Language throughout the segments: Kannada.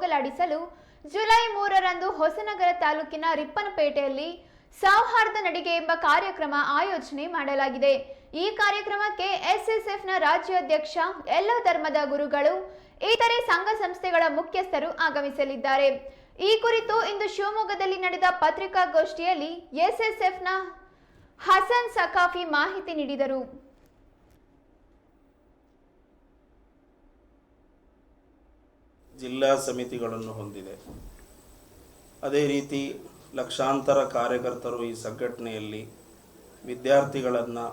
ಹೋಗಲಾಡಿಸಲು ಜುಲೈ 3ರಂದು ಹೊಸನಗರ ತಾಲೂಕಿನ ರಿಪ್ಪನಪೇಟೆಯಲ್ಲಿ ಸೌಹಾರ್ದ ನಡಿಗೆ ಎಂಬ ಕಾರ್ಯಕ್ರಮ ಆಯೋಜನೆ ಮಾಡಲಾಗಿದೆ. ಈ ಕಾರ್ಯಕ್ರಮಕ್ಕೆ ಎಸ್ಎಸ್ಎಫ್ನ ರಾಜ್ಯಾಧ್ಯಕ್ಷ, ಎಲ್ಲ ಧರ್ಮದ ಗುರುಗಳು, ಇತರೆ ಸಂಘ ಸಂಸ್ಥೆಗಳ ಮುಖ್ಯಸ್ಥರು ಆಗಮಿಸಲಿದ್ದಾರೆ. ಈ ಕುರಿತು ಇಂದು ಶಿವಮೊಗ್ಗದಲ್ಲಿ ನಡೆದ ಪತ್ರಿಕಾಗೋಷ್ಠಿಯಲ್ಲಿ ಎಸ್ಎಸ್ಎಫ್ನ ಹಸನ್ ಸಖಾಫಿ ಮಾಹಿತಿ ನೀಡಿದರು. ಜಿಲ್ಲಾ ಸಮಿತಿಗಳನ್ನು ಹೊಂದಿದೆ. ಅದೇ ರೀತಿ ಲಕ್ಷಾಂತರ ಕಾರ್ಯಕರ್ತರು ಈ ಸಂಘಟನೆಯಲ್ಲಿ ವಿದ್ಯಾರ್ಥಿಗಳನ್ನು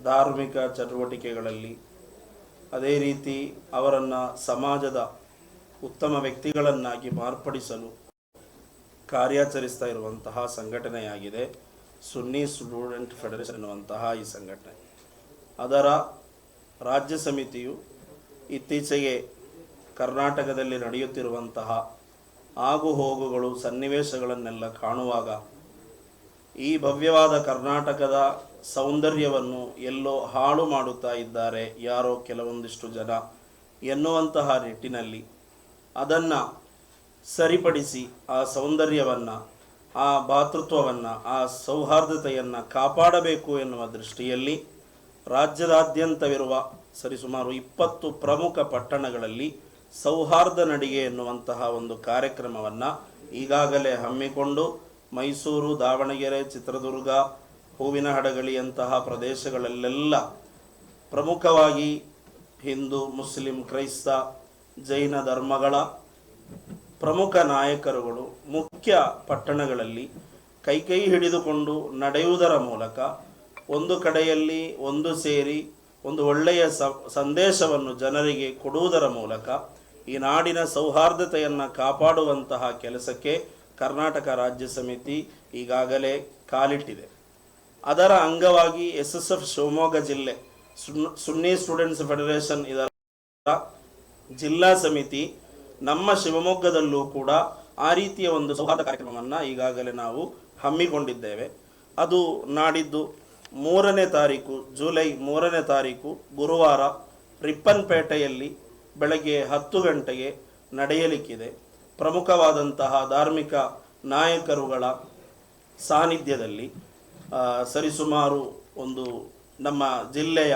ಧಾರ್ಮಿಕ ಚಟುವಟಿಕೆಗಳಲ್ಲಿ, ಅದೇ ರೀತಿ ಅವರನ್ನು ಸಮಾಜದ ಉತ್ತಮ ವ್ಯಕ್ತಿಗಳನ್ನಾಗಿ ಮಾರ್ಪಡಿಸಲು ಕಾರ್ಯಾಚರಿಸ್ತಾ ಇರುವಂತಹ ಸಂಘಟನೆಯಾಗಿದೆ ಸುನ್ನಿ ಸ್ಟೂಡೆಂಟ್ ಫೆಡರೇಷನ್ ಎನ್ನುವಂತಹ ಈ ಸಂಘಟನೆ. ಅದರ ರಾಜ್ಯ ಸಮಿತಿಯು ಇತ್ತೀಚೆಗೆ ಕರ್ನಾಟಕದಲ್ಲಿ ನಡೆಯುತ್ತಿರುವಂತಹ ಆಗು ಹೋಗುಗಳು, ಸನ್ನಿವೇಶಗಳನ್ನೆಲ್ಲ ಕಾಣುವಾಗ ಈ ಭವ್ಯವಾದ ಕರ್ನಾಟಕದ ಸೌಂದರ್ಯವನ್ನು ಎಲ್ಲೋ ಹಾಳು ಮಾಡುತ್ತಾ ಇದ್ದಾರೆ ಯಾರೋ ಕೆಲವೊಂದಿಷ್ಟು ಜನ ಎನ್ನುವಂತಹ ನಿಟ್ಟಿನಲ್ಲಿ ಅದನ್ನು ಸರಿಪಡಿಸಿ ಆ ಸೌಂದರ್ಯವನ್ನು, ಆ ಭಾತೃತ್ವವನ್ನು, ಆ ಸೌಹಾರ್ದತೆಯನ್ನು ಕಾಪಾಡಬೇಕು ಎನ್ನುವ ದೃಷ್ಟಿಯಲ್ಲಿ ರಾಜ್ಯದಾದ್ಯಂತವಿರುವ ಸರಿಸುಮಾರು 20 ಪ್ರಮುಖ ಪಟ್ಟಣಗಳಲ್ಲಿ ಸೌಹಾರ್ದ ನಡಿಗೆ ಎನ್ನುವಂತಹ ಒಂದು ಕಾರ್ಯಕ್ರಮವನ್ನು ಈಗಾಗಲೇ ಹಮ್ಮಿಕೊಂಡು ಮೈಸೂರು, ದಾವಣಗೆರೆ, ಚಿತ್ರದುರ್ಗ, ಹೂವಿನಹಡಗಲಿಯಂತಹ ಪ್ರದೇಶಗಳಲ್ಲೆಲ್ಲ ಪ್ರಮುಖವಾಗಿ ಹಿಂದೂ, ಮುಸ್ಲಿಂ, ಕ್ರೈಸ್ತ, ಜೈನ ಧರ್ಮಗಳ ಪ್ರಮುಖ ನಾಯಕರುಗಳು ಮುಖ್ಯ ಪಟ್ಟಣಗಳಲ್ಲಿ ಕೈ ಹಿಡಿದುಕೊಂಡು ನಡೆಯುವುದರ ಮೂಲಕ ಒಂದು ಕಡೆಯಲ್ಲಿ ಒಂದು ಸೇರಿ ಒಂದು ಒಳ್ಳೆಯ ಸಂದೇಶವನ್ನು ಜನರಿಗೆ ಕೊಡುವುದರ ಮೂಲಕ ಈ ನಾಡಿನ ಸೌಹಾರ್ದತೆಯನ್ನು ಕಾಪಾಡುವಂತಹ ಕೆಲಸಕ್ಕೆ ಕರ್ನಾಟಕ ರಾಜ್ಯ ಸಮಿತಿ ಈಗಾಗಲೇ ಕಾಲಿಟ್ಟಿದೆ. ಅದರ ಅಂಗವಾಗಿ ಎಸ್ಎಸ್ಎಫ್ ಶಿವಮೊಗ್ಗ ಜಿಲ್ಲೆ ಸುನ್ನಿ ಸ್ಟೂಡೆಂಟ್ಸ್ ಫೆಡರೇಷನ್ ಇದರ ಜಿಲ್ಲಾ ಸಮಿತಿ ನಮ್ಮ ಶಿವಮೊಗ್ಗದಲ್ಲೂ ಕೂಡ ಆ ರೀತಿಯ ಒಂದು ಸೌಹಾರ್ದ ಕಾರ್ಯಕ್ರಮವನ್ನು ಈಗಾಗಲೇ ನಾವು ಹಮ್ಮಿಕೊಂಡಿದ್ದೇವೆ. ಅದು ನಾಡಿದ್ದು 3ನೇ ತಾರೀಕು, ಜುಲೈ 3ನೇ ತಾರೀಕು ಗುರುವಾರ ರಿಪ್ಪನ್ಪೇಟೆಯಲ್ಲಿ ಬೆಳಗ್ಗೆ 10 ಗಂಟೆಗೆ ನಡೆಯಲಿಕ್ಕಿದೆ. ಪ್ರಮುಖವಾದಂತಹ ಧಾರ್ಮಿಕ ನಾಯಕರುಗಳ ಸಾನ್ನಿಧ್ಯದಲ್ಲಿ ಸರಿಸುಮಾರು ಒಂದು ನಮ್ಮ ಜಿಲ್ಲೆಯ